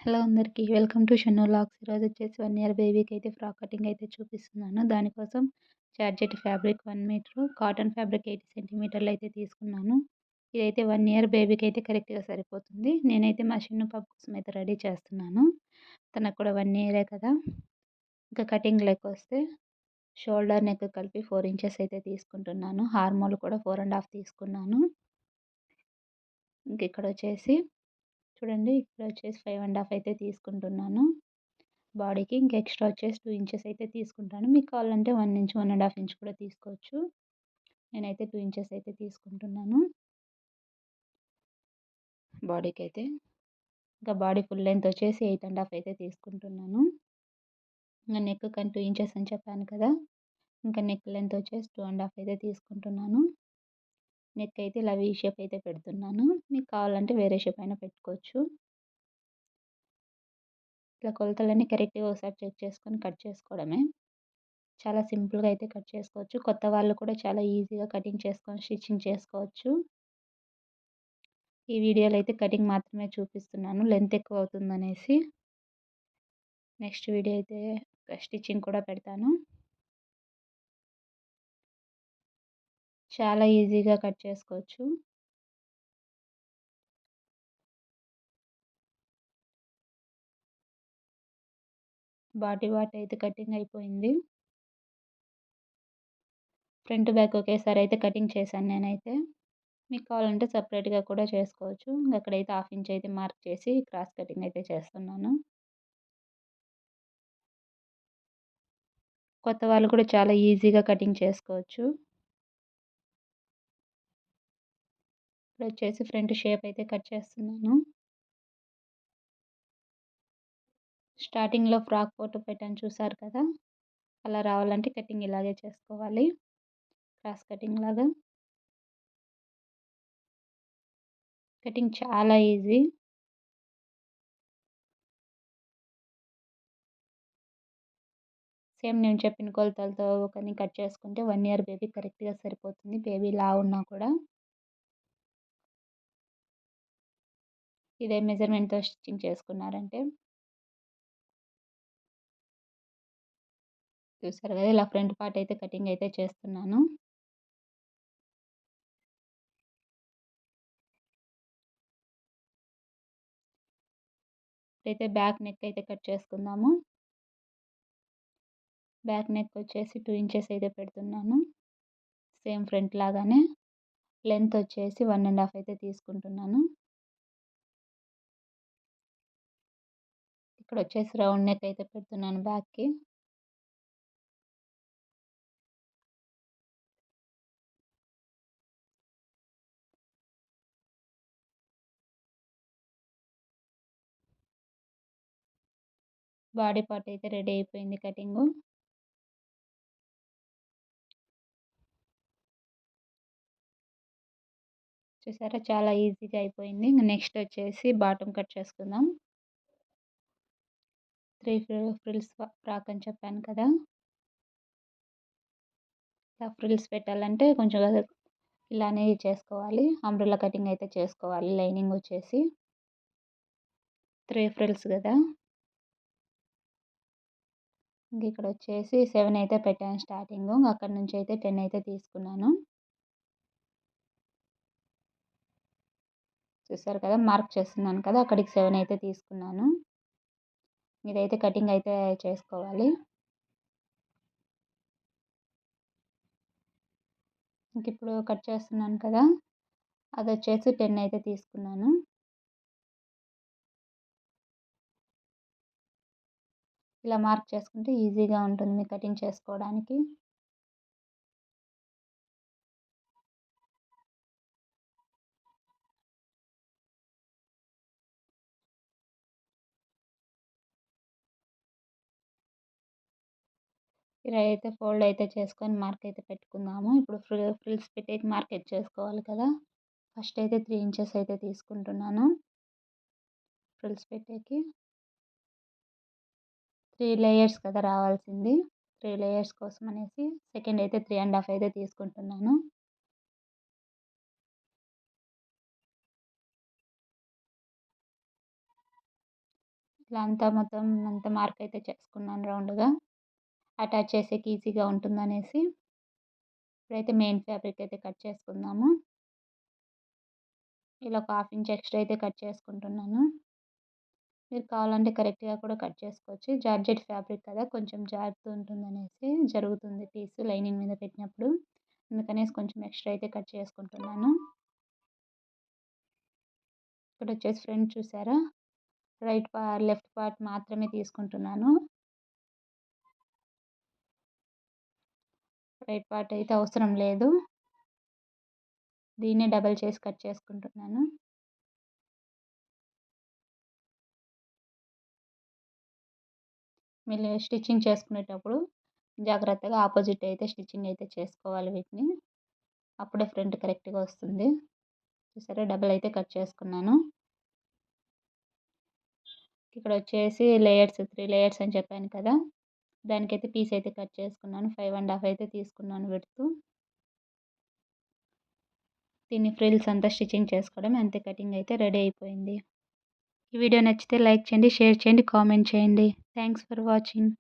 Hello అందరికీ. Welcome to Shannu vlogs. ఈరోజొచ్చేసి 1 year బేబీకైతే ఫ్రాక్ కటింగ్ అయితే చూపిస్తున్నాను. దానికోసం georgette fabric 1 metre, cotton fabric 80 సెంటీమీటర్లు అయితే తీసుకున్నాను. ఇదైతే 1 ఇయర్ బేబీకైతే కరెక్ట్‌గా సరిపోతుంది. నేనైతే మా షన్ను పాప కోసం అయితే రెడీ చేస్తున్నాను. తనకు కూడా 1 ఇయరే కదా! ఇంకా కటింగ్‌లోకొస్తే షోల్డర్, నెక్ కలిపి 4 ఇంచెస్ అయితే తీసుకుంటున్నాను. హార్మోల్ కూడా 4 ½ తీసుకున్నాను. ఇంక ఇక్కడొచ్చేసి చూడండి, ఇక్కడొచ్చేసి 5 ½ అయితే తీసుకుంటున్నాను బాడీకి. ఇంకా ఎక్స్ట్రా వచ్చేసి 2 ఇంచెస్ అయితే తీసుకుంటాను. మీకు కావాలంటే 1 ఇంచ్, 1 ½ ఇంచ్ కూడా తీసుకోవచ్చు. నేనైతే 2 ఇంచెస్ అయితే తీసుకుంటున్నాను బాడీకైతే. ఇంకా బాడీ ఫుల్ లెంత్ వచ్చేసి 8 ½ అయితే తీసుకుంటున్నాను. ఇంకా నెక్ కానీ 2 ఇంచెస్ అని చెప్పాను కదా! ఇంకా నెక్ లెంత్ వచ్చేసి 2 ½ అయితే తీసుకుంటున్నాను. నెక్ అయితే ఇలా వీ షేప్ అయితే పెడుతున్నాను. మీకు కావాలంటే వేరే షేప్ అయినా పెట్టుకోవచ్చు. ఇట్లా కొలతలన్నీ కరెక్ట్‌గా ఒకసారి చెక్ చేసుకొని కట్ చేసుకోవడమే. చాలా సింపుల్‌గా అయితే కట్ చేసుకోవచ్చు. కొత్త వాళ్ళు కూడా చాలా ఈజీగా కటింగ్ చేసుకొని స్టిచ్చింగ్ చేసుకోవచ్చు. ఈ వీడియోలో అయితే కటింగ్ మాత్రమే చూపిస్తున్నాను, లెంత్ ఎక్కువ అవుతుందనేసి. నెక్స్ట్ వీడియో అయితే స్టిచ్చింగ్ కూడా పెడతాను. చాలా ఈజీగా కట్ చేసుకోవచ్చు. బాడీ పార్ట్ అయితే కటింగ్ అయిపోయింది. ఫ్రంట్, బ్యాక్ ఒకేసారి అయితే కటింగ్ చేశాను నేనైతే. మీకు కావాలంటే సెపరేట్‌గా కూడా చేసుకోవచ్చు. అక్కడైతే 1/2 ఇంచ్ అయితే మార్క్ చేసి క్రాస్ కటింగ్ అయితే చేస్తున్నాను. కొత్త వాళ్ళు కూడా చాలా ఈజీగా కటింగ్ చేసుకోవచ్చు. ఇప్పుడొచ్చేసి ఫ్రంట్ షేప్ అయితే కట్ చేస్తున్నాను. స్టార్టింగ్‌లో ఫ్రాక్ ఫోటో పెట్టాను చూసారు కదా! అలా రావాలంటే కటింగ్ ఇలాగే చేసుకోవాలి, క్రాస్ కటింగ్ లాగా. కటింగ్ చాలా ఈజీ. సేమ్ నేను చెప్పిన కొలతలతో కానీ కట్ చేసుకుంటే 1 ఇయర్ బేబీకి కరెక్ట్‌గా సరిపోతుంది. బేబీ లావున్నా కూడా. ఇదే మెజర్‌మెంట్‌తో స్టిచ్చింగ్ చేసుకున్నారంటే. చూసారు కదా! ఇలా ఫ్రంట్ పార్ట్ అయితే కటింగ్ అయితే చేస్తున్నాను. ఇప్పుడైతే బ్యాక్ నెక్ అయితే కట్ చేసుకుందాము. బ్యాక్ నెక్ వచ్చేసి 2 ఇంచెస్ అయితే పెడుతున్నాను. సేమ్ ఫ్రంట్ లాగానే. లెంత్ వచ్చేసి 1 ½ అయితే తీసుకుంటున్నాను. ఇక్కడ వచ్చేసి రౌండ్ నెక్ అయితే పెడుతున్నాను బ్యాక్‌కి. బాడీ పార్ట్ అయితే రెడీ అయిపోయింది కటింగు. చూసారా, చాలా ఈజీగా అయిపోయింది. ఇంక నెక్స్ట్ వచ్చేసి బాటమ్ కట్ చేసుకుందాం. 3 ఫ్రిల్స్ ఫ్రాక్ అని చెప్పాను కదా! ఇలా ఫ్రిల్స్ పెట్టాలంటే కొంచెం ఇలానే చేసుకోవాలి. అంబ్రెల్లా కటింగ్ అయితే చేసుకోవాలి. లైనింగ్ వచ్చేసి 3 ఫ్రిల్స్ కదా! ఇంక ఇక్కడ వచ్చేసి 7 అయితే పెట్టాను స్టార్టింగు. అక్కడి నుంచి అయితే 10 అయితే తీసుకున్నాను. చూసారు కదా! మార్క్ చేస్తున్నాను కదా! అక్కడికి 7 అయితే తీసుకున్నాను. ఇదైతే కటింగ్ అయితే చేసుకోవాలి. ఇంకిప్పుడు కట్ చేస్తున్నాను కదా! అదొచ్చేసి 10 అయితే తీసుకున్నాను. ఇలా మార్క్ చేసుకుంటే ఈజీగా ఉంటుంది కటింగ్ చేసుకోవడానికి. ఇలా అయితే ఫోల్డ్ అయితే చేసుకొని మార్క్ అయితే పెట్టుకుందాము. ఇప్పుడు ఫ్రిల్స్ పెట్టేకి మార్క్ అయితే చేసుకోవాలి కదా! ఫస్ట్ అయితే 3 ఇంచెస్ అయితే తీసుకుంటున్నాను ఫ్రిల్స్ పెట్టేకి. 3 లేయర్స్ కదా రావాల్సింది. 3 లేయర్స్ కోసం అనేసి సెకండ్ అయితే 3 ½ అయితే తీసుకుంటున్నాను. ఇలా అంతా మొత్తం అంతా మార్క్ అయితే చేసుకున్నాను రౌండ్‌గా. అటాచ్ చేసేకి ఈజీగా ఉంటుందనేసి. ఇప్పుడైతే మెయిన్ ఫ్యాబ్రిక్ అయితే కట్ చేసుకుందాము. ఇలా ఒక ½ ఇంచ్ ఎక్స్‌ట్రా అయితే కట్ చేసుకుంటున్నాను. మీరు కావాలంటే కరెక్ట్‌గా కూడా కట్ చేసుకోవచ్చు. జార్జెట్ ఫ్యాబ్రిక్ కదా! కొంచెం జారుతుంటుందనేసి జరుగుతుంది పీసు లైనింగ్ మీద పెట్టినప్పుడు. అందుకనేసి కొంచెం ఎక్స్‌ట్రా అయితే కట్ చేసుకుంటున్నాను. ఇక్కడొచ్చేసి ఫ్రంట్ చూసారా? లెఫ్ట్ పార్ట్ మాత్రమే తీసుకుంటున్నాను. రైట్ పార్ట్ అయితే అవసరం లేదు. దీన్నే డబల్ చేసి కట్ చేసుకుంటున్నాను. మీరు స్టిచ్చింగ్ చేసుకునేటప్పుడు జాగ్రత్తగా ఆపోజిట్ అయితే స్టిచ్చింగ్ అయితే చేసుకోవాలి వీటిని. అప్పుడే ఫ్రంట్ కరెక్ట్‌గా వస్తుంది. చూసారా? డబల్ అయితే కట్ చేసుకున్నాను. ఇక్కడొచ్చేసి లేయర్స్ 3 లేయర్స్ అని చెప్పాను కదా! దానికైతే పీస్ అయితే కట్ చేసుకున్నాను. 5 ½ అయితే తీసుకున్నాను విడ్త్. దీన్ని ఫ్రిల్స్ అంతా స్టిచ్చింగ్ చేసుకోవడమే అంతే కటింగ్ అయితే రెడీ అయిపోయింది. ఈ వీడియో నచ్చితే లైక్ చేయండి, షేర్ చేయండి, కామెంట్ చేయండి. Thanks for watching.